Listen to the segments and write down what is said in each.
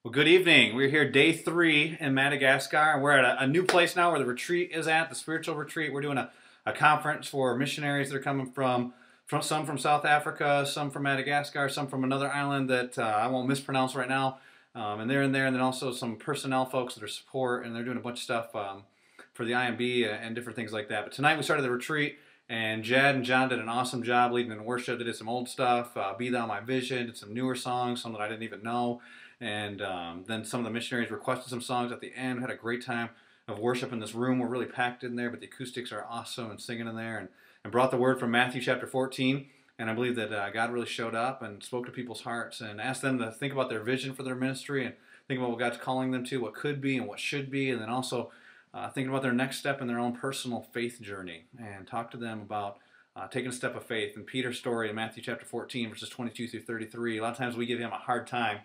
Well, good evening. We're here day 3 in Madagascar, and we're at a new place now where the retreat is at, the spiritual retreat. We're doing a conference for missionaries that are coming from some from South Africa, some from Madagascar, some from another island that I won't mispronounce right now. And they're in there, and then also some personnel folks that are support, and they're doing a bunch of stuff for the IMB and different things like that. But tonight we started the retreat, and Jed and John did an awesome job leading in worship. They did some old stuff, Be Thou My Vision, did some newer songs, some that I didn't even know. And then some of the missionaries requested some songs at the end. We had a great time of worship in this room. We're really packed in there, but the acoustics are awesome and singing in there. And brought the word from Matthew chapter 14. And I believe that God really showed up and spoke to people's hearts and asked them to think about their vision for their ministry and think about what God's calling them to, what could be and what should be, and then also thinking about their next step in their own personal faith journey, and talk to them about taking a step of faith. In Peter's story in Matthew chapter 14, verses 22 through 33, a lot of times we give him a hard time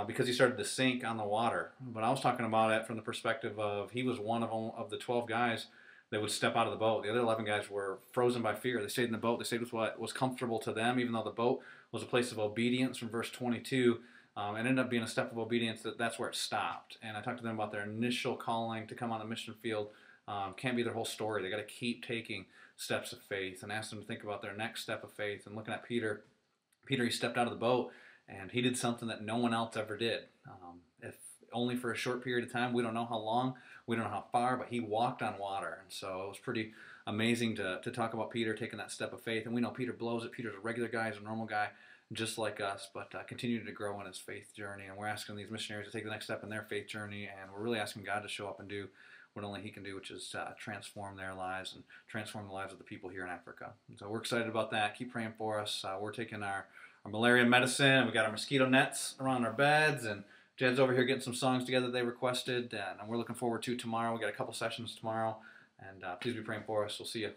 because he started to sink on the water. But I was talking about it from the perspective of he was one of the 12 guys that would step out of the boat. The other 11 guys were frozen by fear. They stayed in the boat. They stayed with what was comfortable to them, even though the boat was a place of obedience from verse 22. It ended up being a step of obedience that's where it stopped. And I talked to them about their initial calling to come on the mission field. Can't be their whole story. They got to keep taking steps of faith, and asked them to think about their next step of faith. And looking at Peter, he stepped out of the boat, and he did something that no one else ever did. If only for a short period of time, we don't know how long, we don't know how far, but he walked on water. And so it was pretty amazing to talk about Peter taking that step of faith. And we know Peter blows it. Peter's a regular guy, he's a normal guy, just like us, but continued to grow in his faith journey. And we're asking these missionaries to take the next step in their faith journey, and we're really asking God to show up and do what only he can do, which is transform their lives and transform the lives of the people here in Africa. And so we're excited about that. Keep praying for us. We're taking our malaria medicine. We got our mosquito nets around our beds, and Jed's over here getting some songs together they requested, and we're looking forward to tomorrow. We got a couple sessions tomorrow, and please be praying for us. We'll see you.